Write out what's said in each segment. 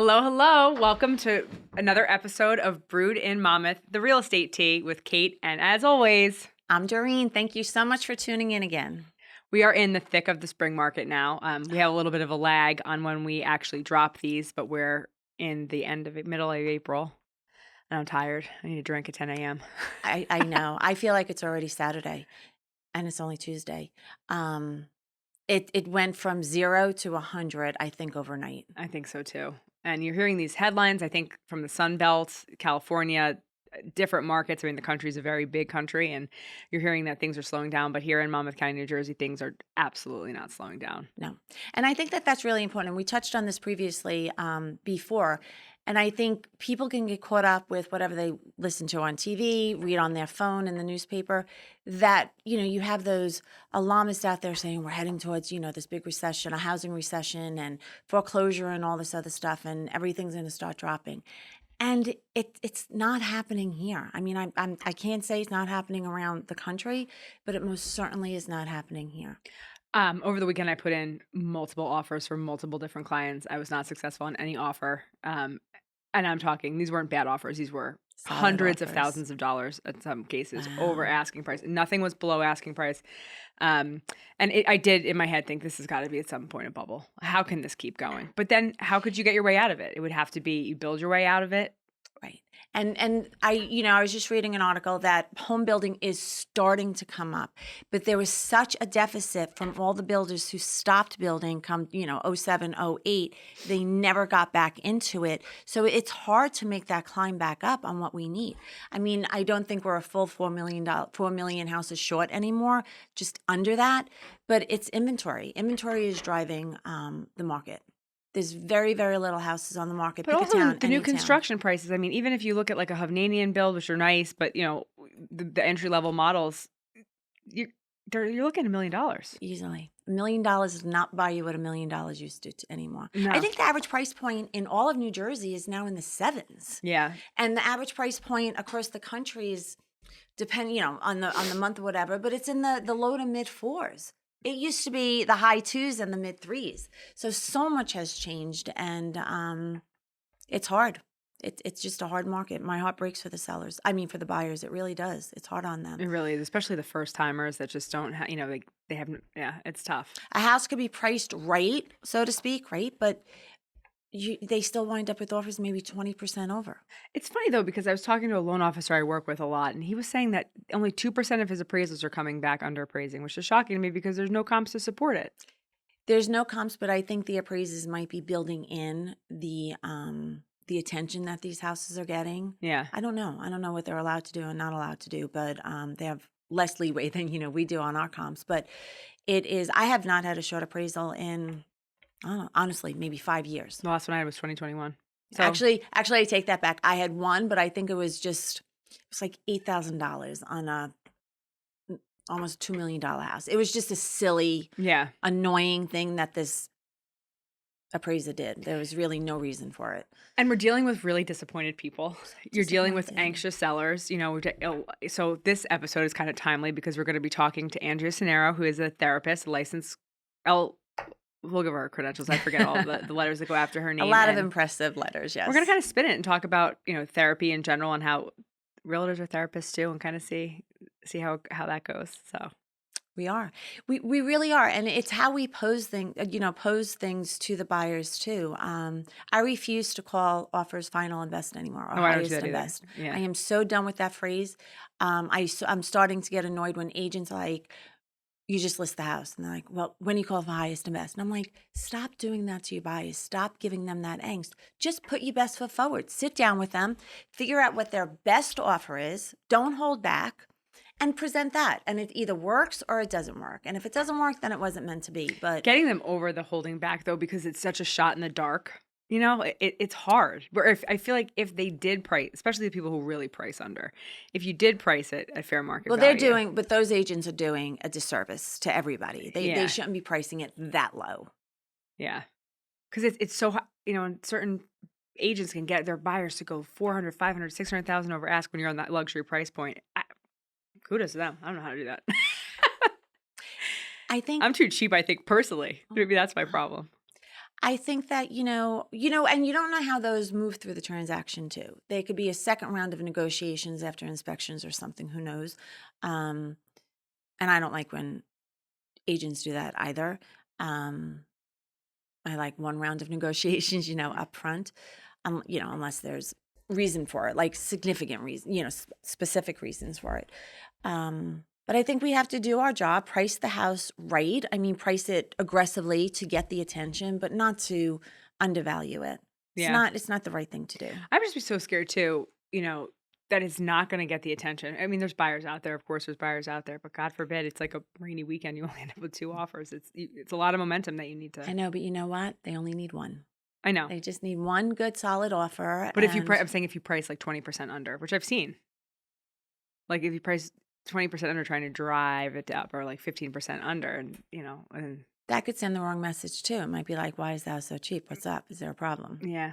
Hello, hello. Welcome to another episode of Brewed in Monmouth, the real estate tea with Kate. And as always, I'm Doreen. Thank you so much for tuning in again. we are in the thick of the spring market now. We have a little bit of a lag on when we actually drop these, but we're in the middle of April. And I'm tired. I need a drink at 10 a.m. I know. I feel like it's already Saturday and it's only Tuesday. It went from 0 to 100, I think, overnight. I think so too. And you're hearing these headlines, I think, from the Sun Belt, California, different markets. I mean, the country is a very big country, and you're hearing that things are slowing down. But here in Monmouth County, New Jersey, things are absolutely not slowing down. No. And I think that that's really important. And we touched on this previously before. And I think people can get caught up with whatever they listen to on TV, read on their phone in the newspaper, that, you have those alarmists out there saying we're heading towards, this big recession, a housing recession and foreclosure and all this other stuff, and everything's going to start dropping. And it's not happening here. I mean, I can't say it's not happening around the country, but it most certainly is not happening here. Over the weekend, I put in multiple offers for multiple different clients. I was not successful on any offer. And I'm talking, these weren't bad offers. These were Solid hundreds of offers. thousands of dollars in some cases Wow. over asking price. Nothing was below asking price. I did in my head think this has got to be at some point a bubble. How can this keep going? But then how could you get your way out of it? It would have to be you build your way out of it. Right. And I was just reading an article that home building is starting to come up, but there was such a deficit from all the builders who stopped building come, 07, 08. They never got back into it. So it's hard to make that climb back up on what we need. I mean, I don't think we're a full $4 million houses short anymore, just under that, but it's inventory. Inventory is driving the market. There's very, very little houses on the market. But Pick a also town, the new any town. construction prices. I mean, even if you look at like a Hovnanian build, which are nice, but the entry level models, you're looking at $1 million. Easily. $1 million does not buy you what $1 million used to anymore. No. I think the average price point in all of New Jersey is now in the sevens. Yeah. And the average price point across the country is depending, on the month or whatever, but it's in the low to mid fours. It used to be the high twos and the mid threes. So much has changed, and it's hard. It's just a hard market. My heart breaks for the sellers. I mean, for the buyers, it really does. It's hard on them. It really is, especially the first timers that just don't have, they haven't, it's tough. A house could be priced right, so to speak, right? But they still wind up with offers maybe 20% over. It's funny though, because I was talking to a loan officer I work with a lot, and he was saying that only 2% of his appraisals are coming back under appraising, which is shocking to me because there's no comps to support it. There's no comps, but I think the appraisers might be building in the attention that these houses are getting. Yeah. I don't know. I don't know what they're allowed to do and not allowed to do, but they have less leeway than we do on our comps. But it is. I have not had a short appraisal in, I don't know, honestly, maybe 5 years. The last one I had was 2021. So Actually, I take that back. I had one, but I think it was like $8,000 on a almost $2 million house. It was just a silly, annoying thing that this appraiser did. There was really no reason for it. And we're dealing with really disappointed people. You're dealing with anxious sellers. So this episode is kind of timely because we're going to be talking to Andrea Cernero, who is a therapist, a licensed We'll give her her credentials. I forget all the letters that go after her name. A lot of impressive letters, yes. We're going to kind of spin it and talk about, therapy in general and how realtors are therapists too, and kind of see how that goes. So we are. We really are. And it's how we pose things to the buyers too. I refuse to call offers final and best anymore, or highest and best. Yeah. I am so done with that phrase. I'm starting to get annoyed when agents are like, you just list the house. And they're like, well, when you call for highest and best. And I'm like, stop doing that to your buyers. Stop giving them that angst. Just put your best foot forward. Sit down with them. Figure out what their best offer is. Don't hold back. And present that. And it either works or it doesn't work. And if it doesn't work, then it wasn't meant to be. But getting them over the holding back, though, because it's such a shot in the dark. It's hard. But I feel like if they did price, especially the people who really price under, if you did price it at fair market value. But those agents are doing a disservice to everybody. They shouldn't be pricing it that low. Yeah. Because it's so, certain agents can get their buyers to go 400, 500, 600,000 over ask when you're on that luxury price point. Kudos to them. I don't know how to do that. I think I'm too cheap, personally. Maybe that's my problem. I think that, and you don't know how those move through the transaction too. They could be a second round of negotiations after inspections or something, who knows? And I don't like when agents do that either. I like one round of negotiations, up front, unless there's reason for it, like significant reason, specific reasons for it. But I think we have to do our job, price the house right. I mean, price it aggressively to get the attention, but not to undervalue it. Yeah. It's not the right thing to do. I would just be so scared too, that it's not going to get the attention. I mean, there's buyers out there. Of course, there's buyers out there, but God forbid, it's like a rainy weekend. You only end up with 2 offers. It's a lot of momentum that you need to. I know, but you know what? They only need one. I know. They just need one good, solid offer. But I'm saying if you price like 20% under, which I've seen, like if you price 20% under trying to drive it up, or like 15% under, and that could send the wrong message too. It might be like, why is that so cheap? What's up? Is there a problem? Yeah.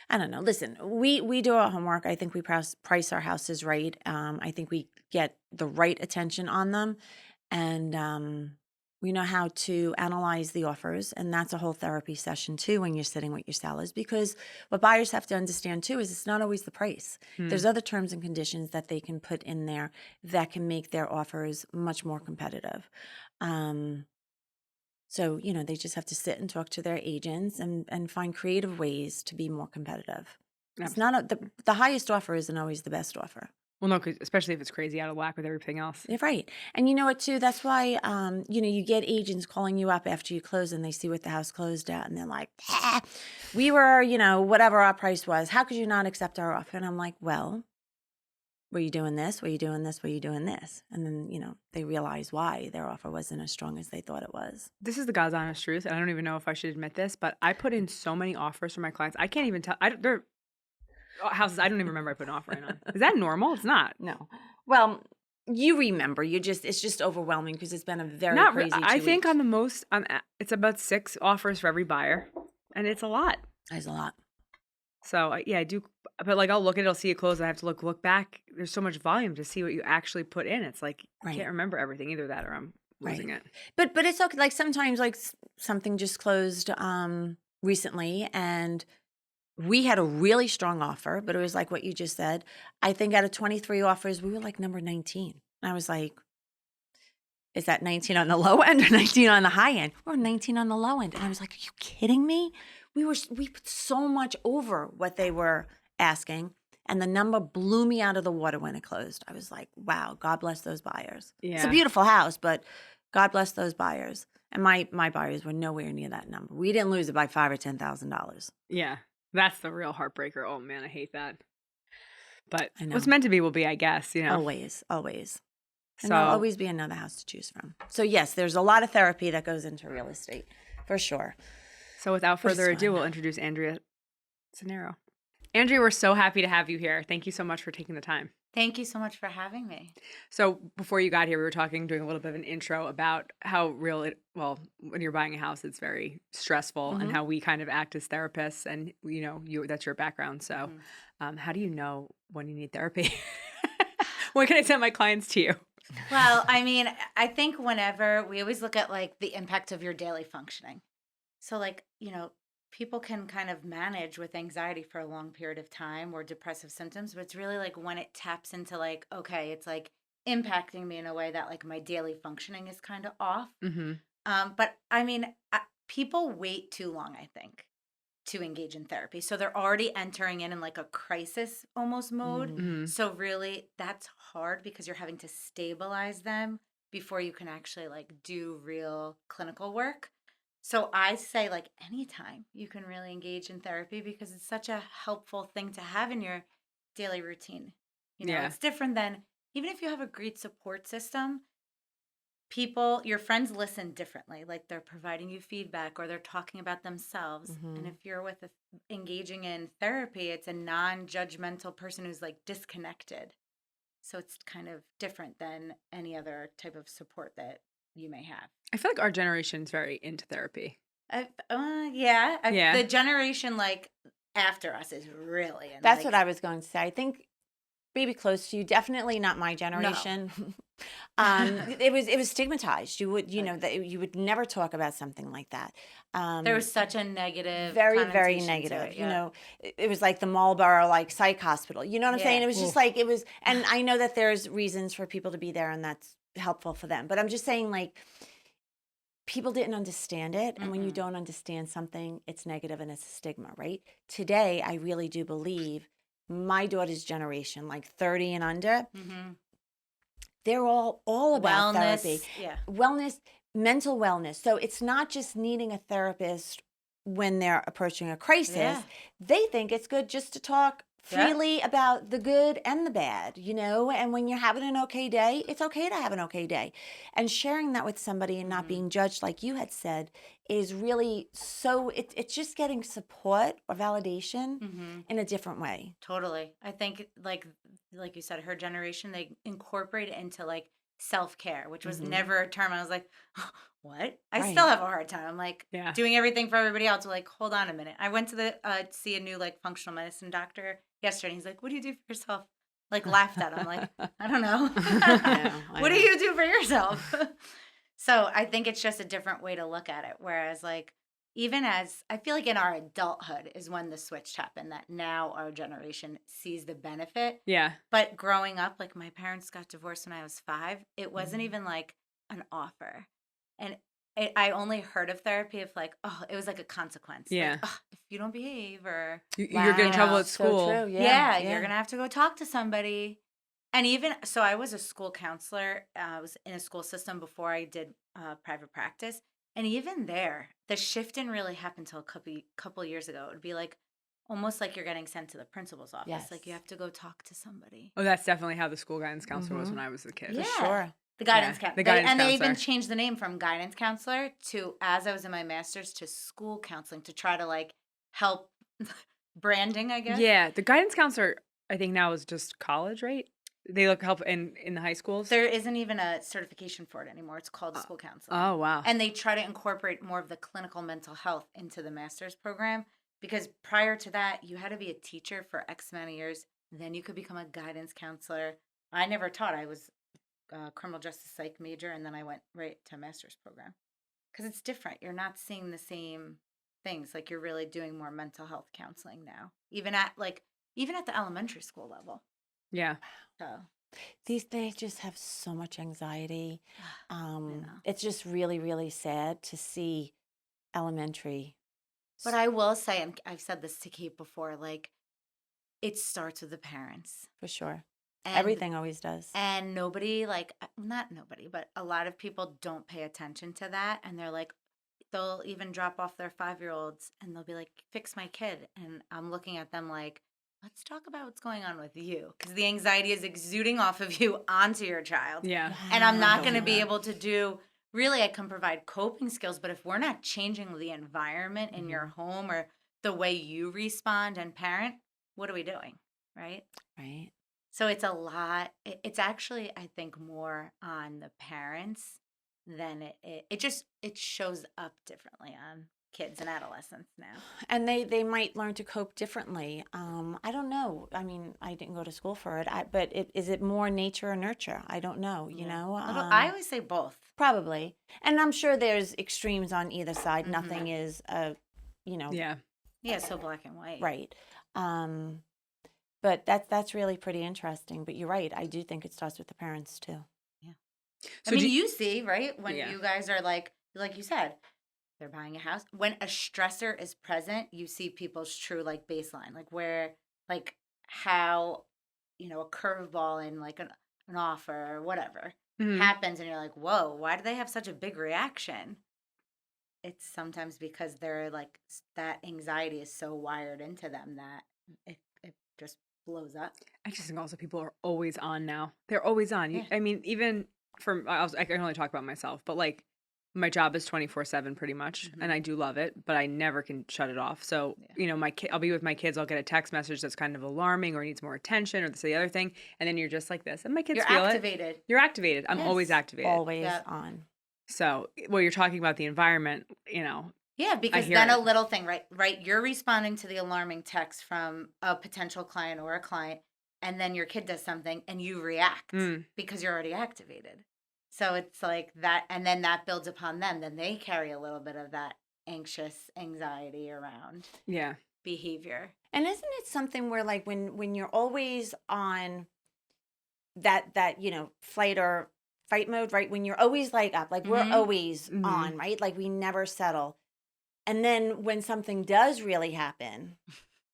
I don't know. Listen, we do our homework. I think we price our houses right. I think we get the right attention on them, and we know how to analyze the offers. And that's a whole therapy session too when you're sitting with your sellers, because what buyers have to understand too is it's not always the price. There's other terms and conditions that they can put in there that can make their offers much more competitive. So, they just have to sit and talk to their agents and find creative ways to be more competitive. It's not the highest offer isn't always the best offer. Well, no, 'cause especially if it's crazy out of whack with everything else. You're right. And you know what, too? That's why, you get agents calling you up after you close and they see what the house closed at. And they're like, we were, whatever our price was. How could you not accept our offer? And I'm like, well, were you doing this? Were you doing this? Were you doing this? And then, they realize why their offer wasn't as strong as they thought it was. This is the God's honest truth, and I don't even know if I should admit this, but I put in so many offers for my clients. I can't even tell. They're houses I don't even remember I put an offer in on. Is that normal? It's not. No. Well, you remember. It's just overwhelming because it's been a very crazy 2 I think weeks. on the most, it's about 6 offers for every buyer, and it's a lot. That's a lot. So I do, but like I'll look at it, I'll see it close, and I have to look back. There's so much volume to see what you actually put in. It's like I can't remember everything, either that or I'm losing it. But it's okay. Like sometimes, like something just closed recently, and we had a really strong offer, but it was like what you just said. I think out of 23 offers, we were like number 19. And I was like, is that 19 on the low end or 19 on the high end? We're 19 on the low end. And I was like, are you kidding me? We put so much over what they were asking, and the number blew me out of the water when it closed. I was like, wow, God bless those buyers. Yeah. It's a beautiful house, but God bless those buyers. And my buyers were nowhere near that number. We didn't lose it by $5,000 or $10,000. Yeah. That's the real heartbreaker. Oh man, I hate that. But I know. what's meant to be will be, I guess, Always. And So there'll always be another house to choose from. So yes, there's a lot of therapy that goes into real estate, for sure. So without further ado, we'll introduce Andrea Cernero. Andrea, we're so happy to have you here. Thank you so much for taking the time. Thank you so much for having me. So before you got here, we were doing a little bit of an intro about how when you're buying a house, it's very stressful, and how we kind of act as therapists, and that's your background. So how do you know when you need therapy? When can I send my clients to you? Well, I mean, I think whenever we always look at like the impact of your daily functioning. So like, people can kind of manage with anxiety for a long period of time or depressive symptoms, but it's really like when it taps into like, okay, it's like impacting me in a way that like my daily functioning is kind of off. But I mean, people wait too long, I think, to engage in therapy. So they're already entering in like a crisis almost mode. So really that's hard because you're having to stabilize them before you can actually like do real clinical work. So I say like anytime you can really engage in therapy because it's such a helpful thing to have in your daily routine. It's different than even if you have a great support system, your friends listen differently. Like they're providing you feedback or they're talking about themselves. And if you're engaging in therapy, it's a non-judgmental person who's like disconnected. So it's kind of different than any other type of support that you may have. I feel like our generation is very into therapy. Yeah. The generation like after us is really. That's what I was going to say. I think maybe close to you. Definitely not my generation. It was stigmatized. You would, that you would never talk about something like that. There was such a negative Very, very connotation to negative. it, You yeah. know, it was like the Marlboro like psych hospital. You know what I'm saying? Yeah. It was just like it was, and I know that there's reasons for people to be there, and that's helpful for them. But I'm just saying, like, people didn't understand it, and when you don't understand something, it's negative and it's a stigma, right? Today, I really do believe my daughter's generation, like 30 and under, they're all about therapy, Wellness, yeah. wellness, mental wellness. So it's not just needing a therapist when they're approaching a crisis. Yeah. They think it's good just to talk Yeah. freely about the good and the bad, and when you're having an okay day, it's okay to have an okay day. And sharing that with somebody and not being judged, like you had said, is really so, it's just getting support or validation in a different way. Totally. I think like you said, her generation, they incorporate it into like self-care, which was never a term. I was like, what? I still Right. have a hard time. I'm like Yeah. doing everything for everybody else. Like, hold on a minute. I went to the see a new like functional medicine doctor yesterday. He's like, what do you do for yourself? Like laughed at him. Like, I don't know. I What do know. you do for yourself? So I think it's just a different way to look at it. Whereas like even as I feel like in our adulthood is when the switch happened, that now our generation sees the benefit. Yeah. But growing up, like my parents got divorced when I was 5. It wasn't even like an offer. And I only heard of therapy if like, oh, it was like a consequence. Yeah. Like, oh, if you don't behave or You're getting in trouble Wow, at so school. true. yeah, you're going to have to go talk to somebody. And even so, I was a school counselor. I was in a school system before I did private practice. And even there, the shift didn't really happen until a couple years ago. It would be like almost like you're getting sent to the principal's office. Like you Yes. have to go talk to somebody. Oh, that's definitely how the school guidance counselor was when I was a kid. Yeah. Sure. The guidance Yeah, counselor. the guidance And they even counselor. changed the name from guidance counselor to, as I was in my master's, to school counseling to try to like help branding, I guess. Yeah, the guidance counselor I think now is just college, right? They look help in the high schools. There isn't even a certification for it anymore. It's called school counseling. Oh wow. And they try to incorporate more of the clinical mental health into the master's program because prior to that, you had to be a teacher for X amount of years. Then you could become a guidance counselor. I never taught. I was a criminal justice psych major, and then I went right to a master's program because it's different. You're not seeing the same things. Like you're really doing more mental health counseling now, even at the elementary school level. Yeah. So They just have so much anxiety. know. It's just really, really sad to see elementary. But I will say, and I've said this to Kate before, like it starts with the parents. For sure. And, Everything always does. And nobody, like, not nobody, but a lot of people don't pay attention to that. And they're like, they'll even drop off their 5-year-olds and they'll be like, fix my kid. And I'm looking at them like, let's talk about what's going on with you. Because the anxiety is exuding off of you onto your child. Yeah. And I'm not Wow. going to be able to do, really, I can provide coping skills, but if we're not changing the environment in your home or the way you respond and parent, what are we doing? Right? Right. So it's a lot. It's actually, I think, more on the parents than it shows up differently on kids and adolescents now. And they might learn to cope differently. I don't know. I mean, I didn't go to school for it, but is it more nature or nurture? I don't know, you know? I always say both. Probably. And I'm sure there's extremes on either side. Nothing is, Yeah. Yeah, so black and white. right. But that's really pretty interesting. But you're right. I do think it starts with the parents too. So I mean, do- you see, right? When Yeah. you guys are like you said, they're buying a house. When a stressor is present, you see people's true like baseline, like where, like how, a curveball in like an offer or whatever Mhm. happens, and you're like, whoa, why do they have such a big reaction? It's sometimes because they're like that anxiety is so wired into them that it just blows up. I just think also people are always on now. They're always on. Yeah. I mean, even I can only talk about myself, but like my job is 24/7 pretty much, and I do love it, but I never can shut it off. So, my kid, I'll be with my kids, I'll get a text message that's kind of alarming or needs more attention or this or the other thing, and then you're just like this, and my kids You're feel activated. it. You're activated. I'm always Yes. activated. Always Yeah. on. So, well, you're talking about the environment, Yeah, because hear then it. a little thing, right? You're responding to the alarming text from a potential client or a client. and then your kid does something and you react because you're already activated. So it's like that, and then that builds upon them. Then they carry a little bit of that anxiety around behavior. And isn't it something where like when you're always on that flight or fight mode, right? When you're always like up, like we're always on, right? Like we never settle. And then when something does really happen,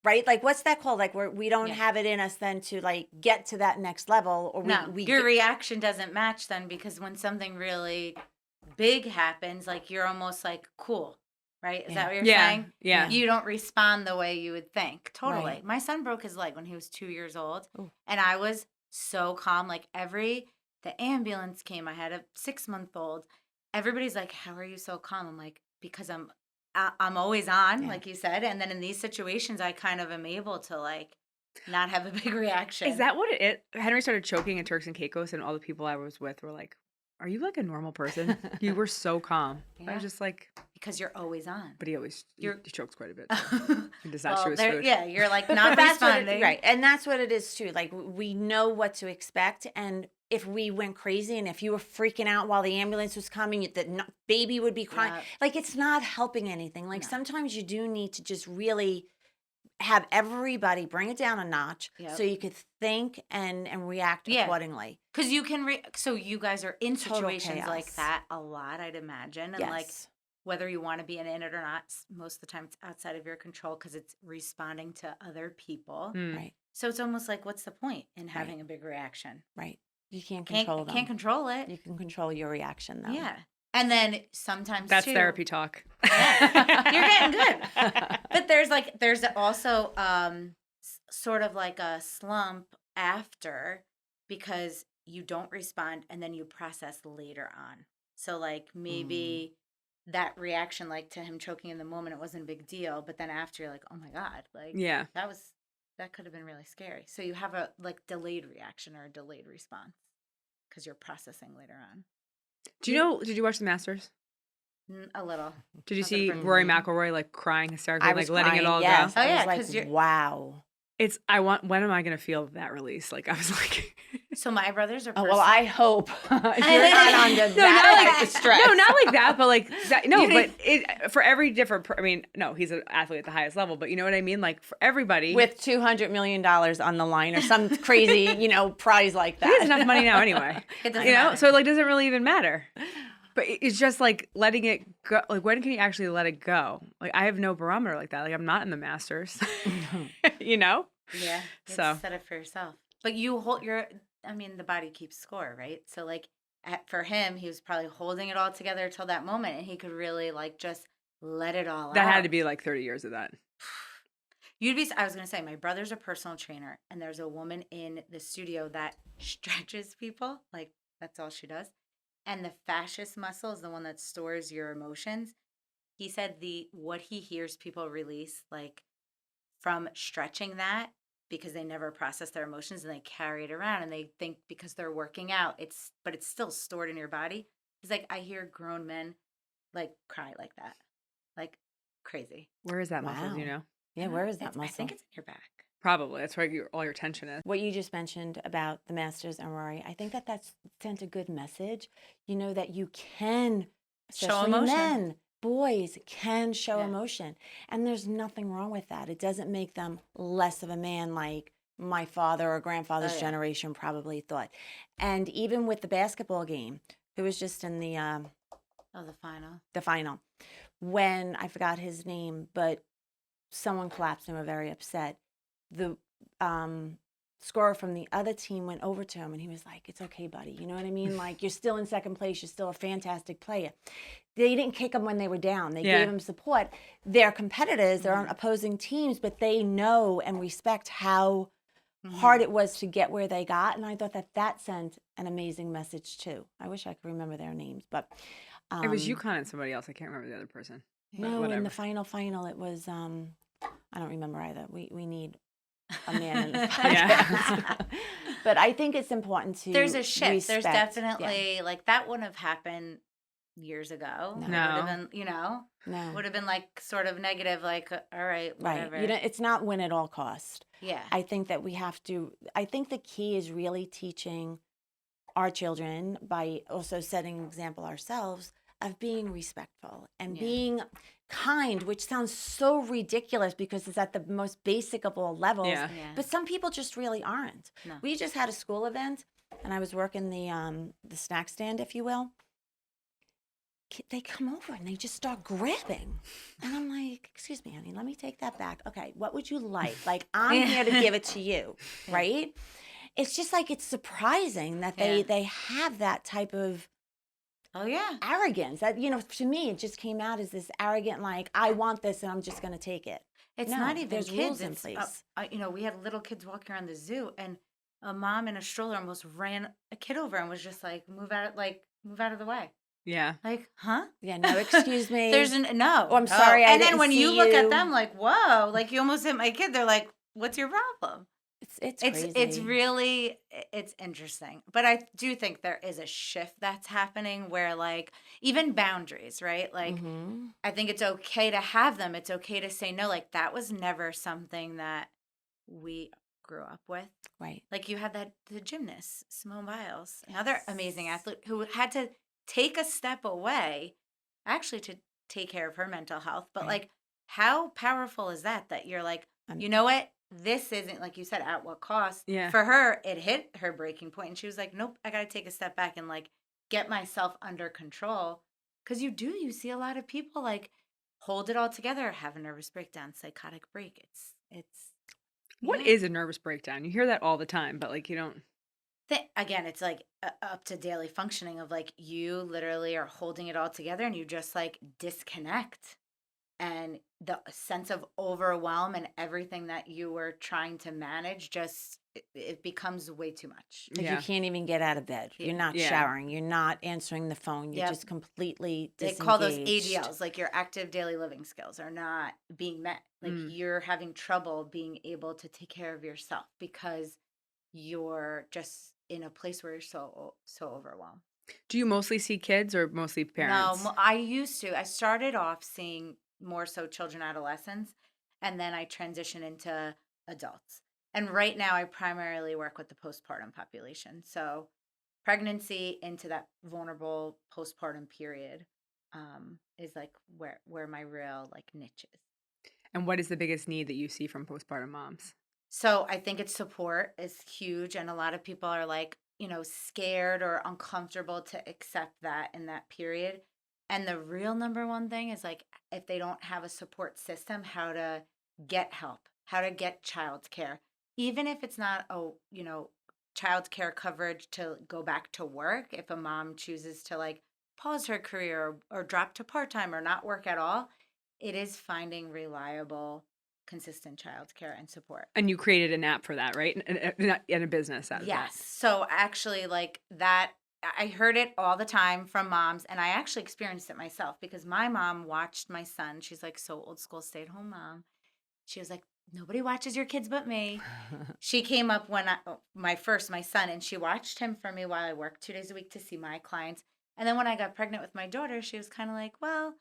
right? Like what's that called? Like we don't have it in us then to like get to that next level, or your reaction doesn't match then, because when something really big happens, like you're almost like cool, right? Is that what you're saying? Yeah. You don't respond the way you would think. Totally. Right. My son broke his leg when he was 2 years old, and I was so calm. Like the ambulance came. I had a 6-month-old. Everybody's like, "How are you so calm?" I'm like, because I'm always on, like you said. And then in these situations, I kind of am able to like not have a big reaction. Is that what Henry started choking at Turks and Caicos, and all the people I was with were like, "Are you like a normal person? You were so calm." I was just like, because you're always on. But he chokes quite a bit. So he does not chew his food. Yeah, you're like not responding. Right. And that's what it is too. Like we know what to expect, and if we went crazy and if you were freaking out while the ambulance was coming, the baby would be crying. Like it's not helping anything. Like sometimes you do need to just really have everybody bring it down a notch so you could think and react accordingly. Because you can, so you guys are in situations like that a lot, I'd imagine. And like whether you want to be in it or not, most of the time it's outside of your control because it's responding to other people. Right. So it's almost like, what's the point in having a big reaction? Right. You can't control them. Can't control it. You can control your reaction, though. Yeah. And then sometimes that's therapy talk. Yeah. You're getting good. But there's also sort of like a slump after, because you don't respond and then you process later on. So like maybe that reaction, like to him choking in the moment, it wasn't a big deal. But then after, you're like, oh my God, like that could have been really scary. So you have a like delayed reaction or a delayed response because you're processing later on. Did you watch the Masters? A little. Did you see Rory McIlroy like crying hysterically, like letting it all go? Oh yeah, because like, wow. When am I going to feel that release? Like I was like. So my brothers are. Well, I hope you're not under that type of stress. No, not like that, but like that. No, but for every different. I mean, no, he's an athlete at the highest level, but you know what I mean. Like for everybody, with $200 million on the line or some crazy, prize like that. He has enough money now anyway. It doesn't matter. So it like doesn't really even matter. But it's just like letting it go. Like when can you actually let it go? Like I have no barometer like that. Like I'm not in the Masters. Yeah. So set it for yourself. But you hold the body keeps score, right? So like for him, he was probably holding it all together till that moment, and he could really like just let it all out. That had to be like 30 years of that. I was going to say, my brother's a personal trainer, and there's a woman in the studio that stretches people. Like that's all she does. And the fascious muscle is the one that stores your emotions. He said what he hears people release, like from stretching that, because they never process their emotions and they carry it around and they think because they're working out, but it's still stored in your body. He's like, I hear grown men like cry like that, like crazy. Where is that muscle? Do you know? Yeah, where is that muscle? I think it's in your back. Probably. That's where all your tension is. What you just mentioned about the Masters and Rory, I think that sent a good message. That you can show emotion. Men, boys can show emotion. And there's nothing wrong with that. It doesn't make them less of a man like my father or grandfather's generation probably thought. And even with the basketball game, it was just in the final. The final. When I forgot his name, but someone collapsed and were very upset. The scorer from the other team went over to him and he was like, it's okay, buddy. You know what I mean? Like, you're still in second place. You're still a fantastic player. They didn't kick him when they were down. They gave him support. They're competitors. They're on opposing teams, but they know and respect how hard it was to get where they got. And I thought that sent an amazing message too. I wish I could remember their names, but it was UConn and somebody else. I can't remember the other person. No, in the final, it was I don't remember either. We need a man in this podcast. But I think it's important to there's a shift. Respect. There's definitely like that wouldn't have happened years ago. No. It would have been, No. would have been like sort of negative, like, all right, Right. whatever. It's not win at all cost. Yeah. I think that I think the key is really teaching our children by also setting an example ourselves of being respectful and being kind, which sounds so ridiculous because it's at the most basic of all levels. Yeah. But some people just really aren't. No. We just had a school event and I was working the snack stand, if you will. They come over and they just start grabbing. And I'm like, excuse me, honey, let me take that back. Okay, what would you like? Like, I'm here to give it to you, right? It's just like, it's surprising that they have that type of arrogance. That, to me, it just came out as this arrogant, like, I want this and I'm just going to take it. It's No, not even there's kids. rules in It's, place. we had little kids walking around the zoo, and a mom in a stroller almost ran a kid over and was just like, move out of the way. Yeah. Like, huh? Yeah, no, excuse me. No. Oh, I'm sorry, I And then didn't when you see look at you. them, like, whoa, like you almost hit my kid. They're like, what's your problem? It's crazy. It's really, it's interesting. But I do think there is a shift that's happening where, like, even boundaries, right? Like, I think it's okay to have them. It's okay to say no. Like, that was never something that we grew up with. Right. Like, you had the gymnast, Simone Biles, another amazing athlete who had to take a step away actually to take care of her mental health. But, like, how powerful is that you're like, you know what? This isn't, like you said, at what cost? Yeah. For her, it hit her breaking point, and she was like, nope, I got to take a step back and, like, get myself under control. Because you see a lot of people, like, hold it all together, have a nervous breakdown, psychotic break. It's What is a nervous breakdown? You hear that all the time, but like you don't. Again, it's like up to daily functioning of, like, you literally are holding it all together and you just, like, disconnect. And the sense of overwhelm and everything that you were trying to manage just it becomes way too much. Like, you can't even get out of bed. You're not Yeah. showering. You're not answering the phone. You're Yep. just completely They disengaged. call those ADLs, like your active daily living skills are not being met. Like, you're having trouble being able to take care of yourself because you're just in a place where you're so overwhelmed. Do you mostly see kids or mostly parents? No, I used to. I started off seeing more so children, adolescents, and then I transitioned into adults. And right now I primarily work with the postpartum population. So pregnancy into that vulnerable postpartum period is like where my real, like, niche is. And what is the biggest need that you see from postpartum moms? So I think it's support is huge. And a lot of people are, like, scared or uncomfortable to accept that in that period. And the real number one thing is, like, if they don't have a support system, how to get help, how to get childcare, even if it's not childcare coverage to go back to work. If a mom chooses to, like, pause her career or drop to part-time or not work at all, it is finding reliable, consistent childcare and support. And you created an app for that, right? And a business out of Yes. So actually, like, that, I heard it all the time from moms, and I actually experienced it myself because my mom watched my son. She's, like, so old school, stay-at-home mom. She was like, nobody watches your kids but me. She came up when my son, and she watched him for me while I worked 2 days a week to see my clients. And then when I got pregnant with my daughter, she was kind of like, well,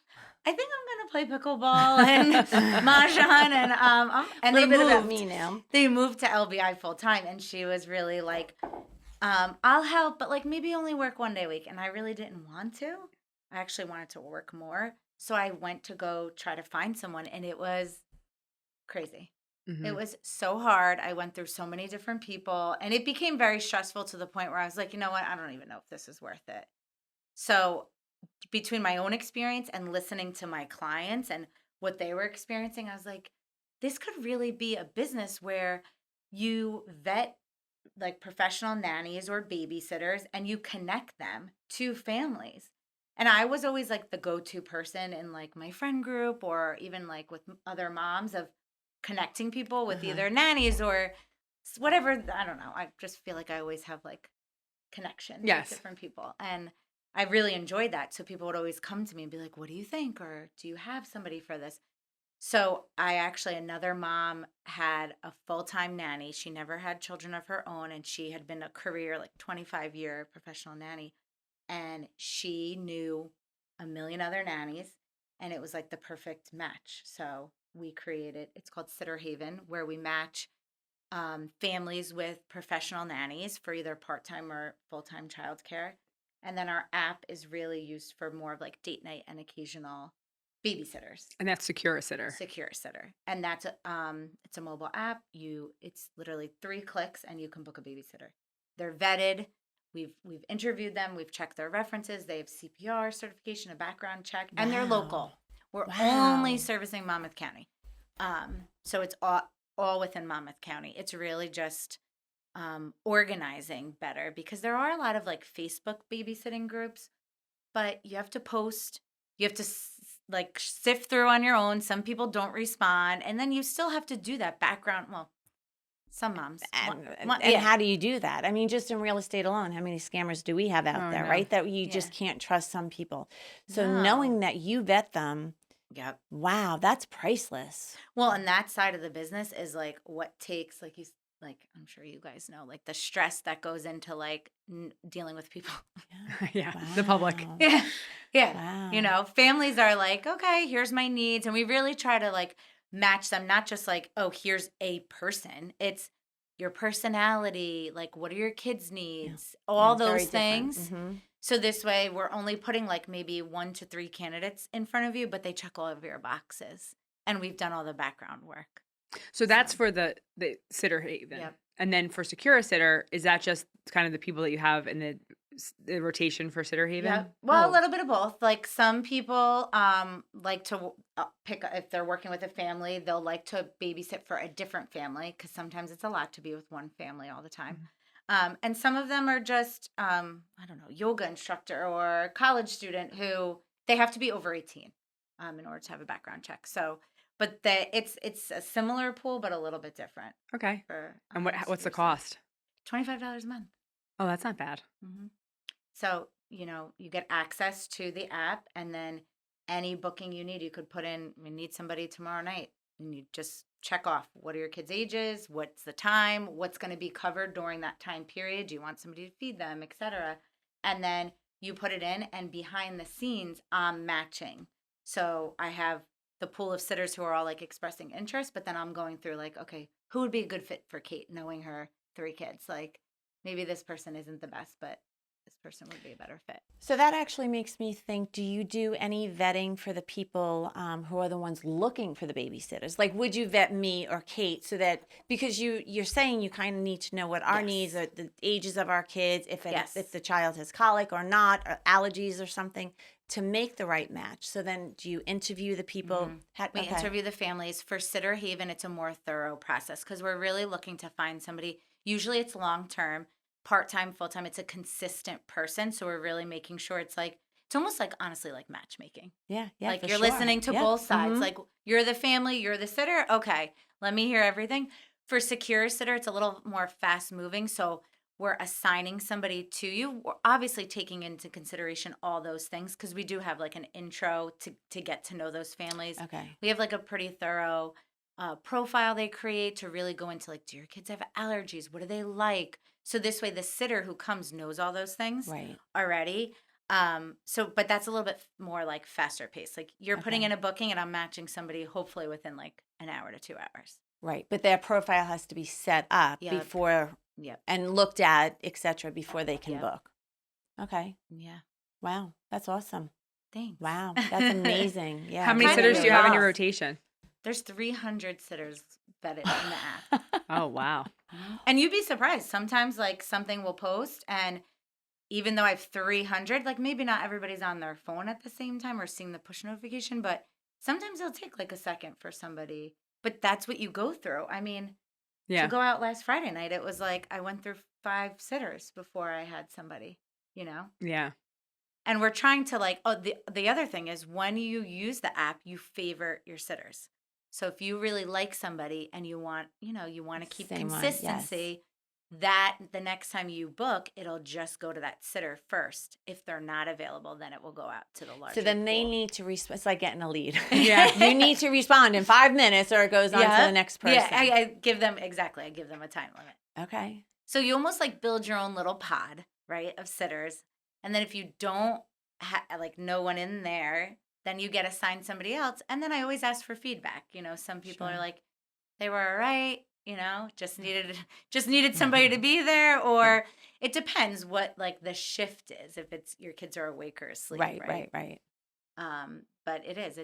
I think I'm going to play pickleball and mahjong. And Little bit about me now. They moved to LBI full time, and she was really like, I'll help, but, like, maybe only work 1 day a week. And I really didn't want to. I actually wanted to work more. So I went to go try to find someone, and it was crazy. Mm-hmm. It was so hard. I went through so many different people, and it became very stressful to the point where I was like, you know what? I don't even know if this is worth it. So between my own experience and listening to my clients and what they were experiencing, I was like, this could really be a business where you vet, like, professional nannies or babysitters and you connect them to families. And I was always, like, the go-to person in, like, my friend group or even, like, with other moms of connecting people with either nannies or whatever. I don't know. I just feel like I always have, like, connection Yes. with different people. And I really enjoyed that. So people would always come to me and be like, what do you think? Or do you have somebody for this? So another mom had a full-time nanny. She never had children of her own, and she had been a career, like, 25-year professional nanny. And she knew a million other nannies, and it was like the perfect match. So we created, it's called Sitter Haven, where we match families with professional nannies for either part-time or full-time childcare. And then our app is really used for more of like date night and occasional babysitters. And that's Secure a Sitter. Secure Sitter. And that's it's a mobile app. It's literally 3 clicks and you can book a babysitter. They're vetted. We've interviewed them, we've checked their references, they have CPR certification, a background check, and they're local. We're only servicing Monmouth County. So it's all within Monmouth County. It's really just organizing better, because there are a lot of like Facebook babysitting groups, but you have to post, you have to like sift through on your own. Some people don't respond, and then you still have to do that background. Well, some moms. And how do you do that? I mean, just in real estate alone, how many scammers do we have out there, right? That you just can't trust some people. So knowing that you vet them, yep. Wow, that's priceless. Well, and that side of the business is like what takes, like I'm sure you guys know, like the stress that goes into like dealing with people. Yeah, the public. Yeah. Wow. You know, families are like, okay, here's my needs. And we really try to like match them, not just like, oh, here's a person. It's your personality, like what are your kids' needs, all those things. Mm-hmm. So this way we're only putting like maybe 1 to 3 candidates in front of you, but they check all of your boxes. And we've done all the background work. So that's for the Sitter Haven. Yep. And then for Secure a Sitter, is that just kind of the people that you have in the rotation for Sitter Haven? Yeah. Well, a little bit of both. Like some people like to pick, if they're working with a family, they'll like to babysit for a different family, because sometimes it's a lot to be with one family all the time. And some of them are just, I don't know, yoga instructor or college student who they have to be over 18 in order to have a background check. So, but it's a similar pool, but a little bit different. Okay. For, And what's the cost? $25 a month. Oh, that's not bad. Mm-hmm. So, you know, you get access to the app, and then any booking you need, you could put in, we need somebody tomorrow night. And you just check off, what are your kids' ages? What's the time? What's going to be covered during that time period? Do you want somebody to feed them, etc.? And then you put it in, and behind the scenes, I'm matching. So I have the pool of sitters who are all like expressing interest, but then I'm going through like, okay, who would be a good fit for Kate, knowing her 3 kids? Like, maybe this person isn't the best, but this person would be a better fit. So that actually makes me think, do you do any vetting for the people who are the ones looking for the babysitters? Like, would you vet me or Kate, so that, because you're saying you kind of need to know what our needs are, the ages of our kids, if the child has colic or not, or allergies or something, to make the right match. So then do you interview the people? We interview the families. For Sitter Haven, it's a more thorough process, because we're really looking to find somebody. Usually it's long-term, part-time, full-time. It's a consistent person. So we're really making sure it's almost like, honestly, like matchmaking. Yeah. Like you're listening to both sides. Like, you're the family, you're the sitter. Okay, let me hear everything. For Secure Sitter, it's a little more fast-moving. So we're assigning somebody to you. We're obviously taking into consideration all those things, because we do have like an intro to get to know those families. Okay. We have like a pretty thorough profile they create to really go into like, do your kids have allergies? What do they like? So this way the sitter who comes knows all those things already. But that's a little bit more like faster paced. Like, you're putting in a booking, and I'm matching somebody hopefully within like an hour to 2 hours. Right. But their profile has to be set up before and looked at, etc., before they can book. Okay. Yeah. Wow. That's awesome. Thanks. Wow. That's amazing. Yeah. How many sitters do you have in your rotation? There's 300 sitters vetted in the app. Oh, wow. And you'd be surprised. Sometimes like something will post, and even though I have 300, like maybe not everybody's on their phone at the same time or seeing the push notification, but sometimes it'll take like a second for somebody. But that's what you go through. I mean, to go out last Friday night, it was like I went through 5 sitters before I had somebody, you know? Yeah. And we're trying to like, the other thing is, when you use the app, you favorite your sitters. So if you really like somebody and you want to keep consistency, that the next time you book, it'll just go to that sitter first. If they're not available, then it will go out to the larger So then they pool. need to respond. It's like getting a lead. Yeah. You need to respond in 5 minutes, or it goes on to the next person. Yeah, I give them a time limit. Okay. So you almost like build your own little pod, right, of sitters. And then if you don't like no one in there, then you get assigned somebody else. And then I always ask for feedback. Some people are Sure. like, they were all right, just needed somebody to be there, or it depends what like the shift is, if it's your kids are awake or asleep, Right. But it's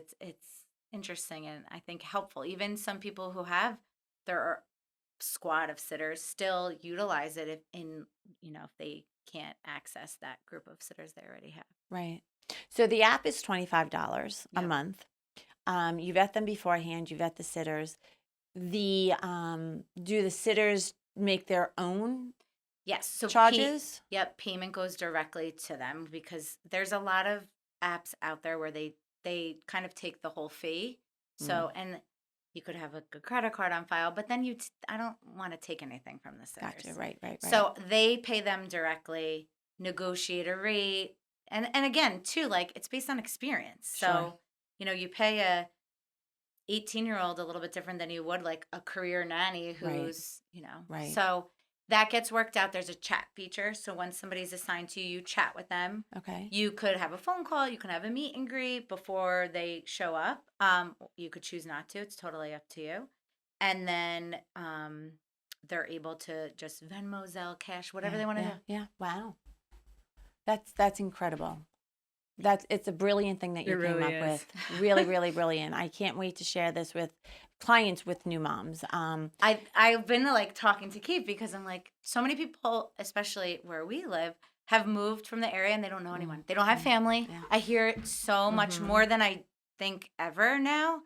interesting, and I think helpful. Even some people who have their squad of sitters still utilize it if they can't access that group of sitters they already have. Right. So the app is $25 a Yep. month. You vet them beforehand. You vet the sitters. Do the sitters make their own Yes. So charges? Yep. Payment goes directly to them, because there's a lot of apps out there where they kind of take the whole fee. So, and you could have a good credit card on file, but then I don't want to take anything from the sitters. Gotcha. Right. So they pay them directly, negotiate a rate. And again, too, like it's based on experience. Sure. So, you pay a 18-year-old a little bit different than you would like a career nanny who's, Right. So that gets worked out. There's a chat feature. So when somebody's assigned to you, you chat with them. Okay. You could have a phone call. You can have a meet and greet before they show up. You could choose not to. It's totally up to you. And then they're able to just Venmo, Zelle, cash, whatever they want to do. Yeah. Wow. That's incredible. It's a brilliant thing that you It came really up is. with. Really, really brilliant. I can't wait to share this with clients with new moms. I've been like talking to Keith, because I'm like, so many people, especially where we live, have moved from the area and they don't know anyone. They don't have family. Yeah. I hear it so much more than I think ever now.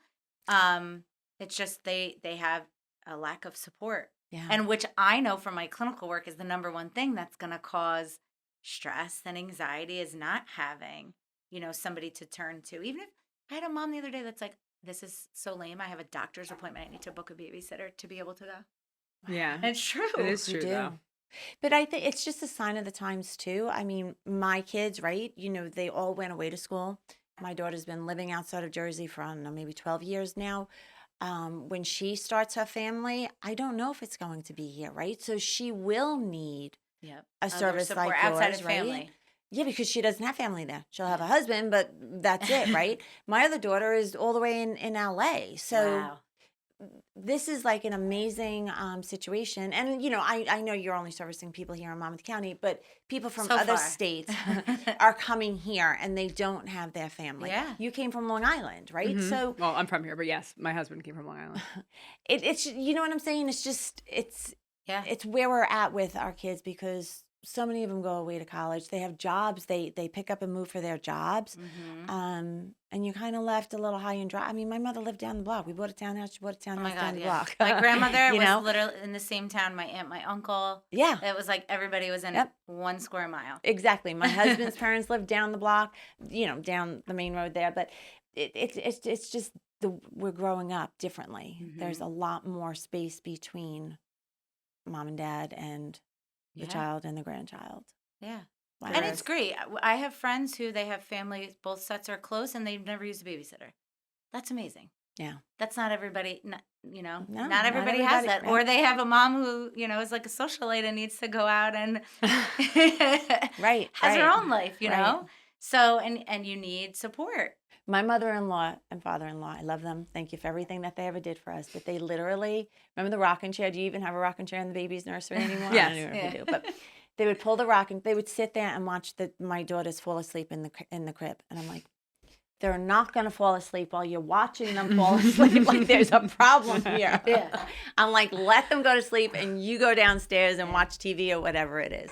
It's just they have a lack of support. Yeah. And which I know from my clinical work is the number one thing that's going to cause stress and anxiety, is not having, somebody to turn to. Even if I had a mom the other day that's like, this is so lame. I have a doctor's appointment. I need to book a babysitter to be able to go. Yeah. And it's true. It is You true, do. though. But I think it's just a sign of the times too. I mean, my kids, right? They all went away to school. My daughter's been living outside of Jersey for, I don't know, maybe 12 years now. When she starts her family, I don't know if it's going to be here, right? So she will need Yep. a Other service support like outside yours, of right? family. Yeah, because she doesn't have family there. She'll have a husband, but that's it, right? My other daughter is all the way in LA. So Wow. this is like an amazing situation. And, I know you're only servicing people here in Monmouth County, but people from So other far. states are coming here and they don't have their family. Yeah. You came from Long Island, right? Mhm. So Well, I'm from here, but yes, my husband came from Long Island. it's, you know what I'm saying? It's just, Yeah. it's where we're at with our kids, because so many of them go away to college. They have jobs. They pick up and move for their jobs. And you're kind of left a little high and dry. I mean, my mother lived down the block. We bought a townhouse. She bought a Oh townhouse my down God, the yeah. block. My grandmother You was know? literally in the same town. My aunt, my uncle. Yeah, It was like everybody was in Yep. 1 square mile. exactly. My husband's parents lived down the block, down the main road there. But it's just we're growing up differently. There's a lot more space between mom and dad and the Yeah. child and the grandchild. Yeah. Wow. And it's great. I have friends who they have families, both sets are close, and they've never used a babysitter. That's amazing. Yeah. That's not everybody, not No, not everybody has everybody, that. right. Or they have a mom who, is like a socialite and needs to go out and Right. has her right. own life, Right. So, and you need support. My mother-in-law and father-in-law, I love them. Thank you for everything that they ever did for us. But they literally, remember the rocking chair? Do you even have a rocking chair in the baby's nursery anymore? I Yes. don't even know if you do. But they would pull the rocking. They would sit there and watch my daughters fall asleep in the crib. And I'm like, they're not going to fall asleep while you're watching them fall asleep. Like there's a problem here. Yeah. I'm like, let them go to sleep and you go downstairs and watch TV or whatever it is.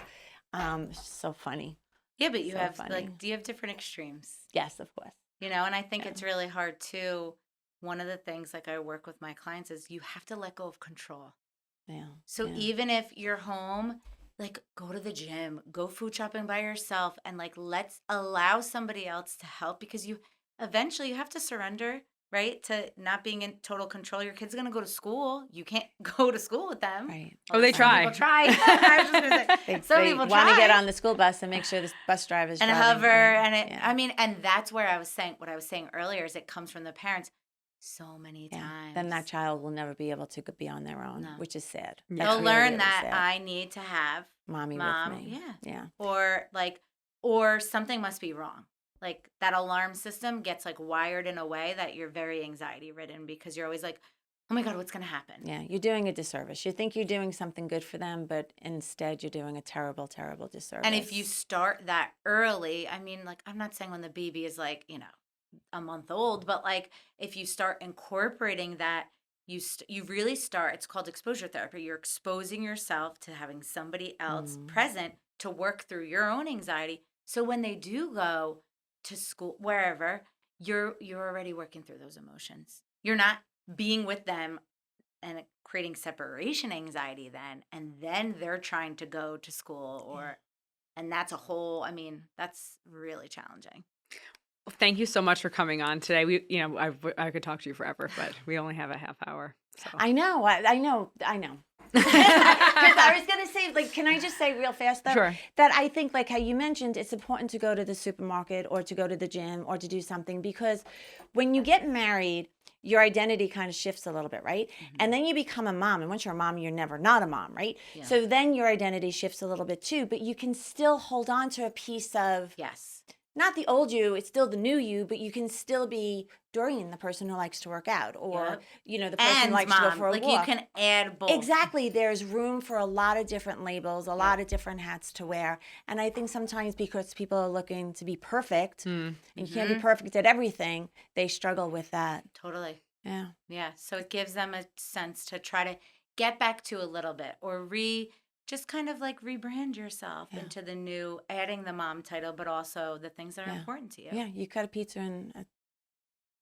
It's just so funny. Yeah, but you So have funny. do you have different extremes? Yes, of course. And I think it's really hard too. One of the things like I work with my clients is you have to let go of control. Yeah. So yeah. even if you're home, like go to the gym, go food shopping by yourself, and like let's allow somebody else to help, because you eventually you have to surrender, right? To not being in total control. Your kid's gonna go to school. You can't go to school with them. Right. Oh, they Some try. people try. I was just gonna say, some people want to try. get on the school bus and make sure the bus driver's and driving, hover, right? and it. Yeah. I mean, and that's where I was saying what I was saying earlier is it comes from the parents so many Yeah. times. Then that child will never be able to be on their own, No. which is sad. Yeah. That's They'll really, learn really that sad. I need to have Mommy mom, with me. yeah, Yeah. or something must be wrong. like that alarm system gets like wired in a way that you're very anxiety ridden because you're always like, oh my God, what's going to happen? Yeah, you're doing a disservice. You think you're doing something good for them, but instead you're doing a terrible, terrible disservice. And if you start that early, I mean, like, I'm not saying when the baby is like, a month old, but like if you start incorporating that, you really start, it's called exposure therapy. You're exposing yourself to having somebody else present to work through your own anxiety. So when they do go to school, wherever, you're already working through those emotions. You're not being with them and creating separation anxiety then, and then they're trying to go to school and that's that's really challenging. Thank you so much for coming on today. I could talk to you forever, but we only have a half hour. So. I know. Because I was going to say, like, can I just say real fast, though? Sure. That I think, like how you mentioned, it's important to go to the supermarket or to go to the gym or to do something, because when you get married, your identity kind of shifts a little bit, right? Mm-hmm. And then you become a mom. And once you're a mom, you're never not a mom, right? Yeah. So then your identity shifts a little bit too, but you can still hold on to a piece of... Yes. Not the old you, it's still the new you, but you can still be Doreen, the person who likes to work out, or, the person who likes to go for a walk. You can add both. Exactly. There's room for a lot of different labels, a lot of different hats to wear. And I think sometimes because people are looking to be perfect, and you can't be perfect at everything, they struggle with that. Totally. Yeah. Yeah. So it gives them a sense to try to get back to a little bit or just kind of like rebrand yourself into the new, adding the mom title, but also the things that are important to you. Yeah, you cut a pizza in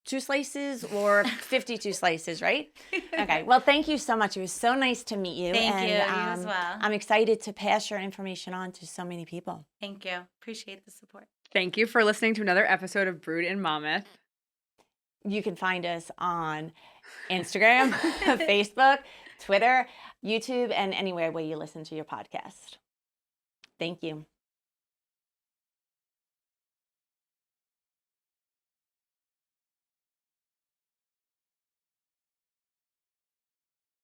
2 slices or 52 slices, right? Okay, well, thank you so much. It was so nice to meet you. Thank you, you as well. I'm excited to pass your information on to so many people. Thank you. Appreciate the support. Thank you for listening to another episode of Brood in Monmouth. You can find us on Instagram, Facebook, Twitter, YouTube, and anywhere where you listen to your podcast. Thank you.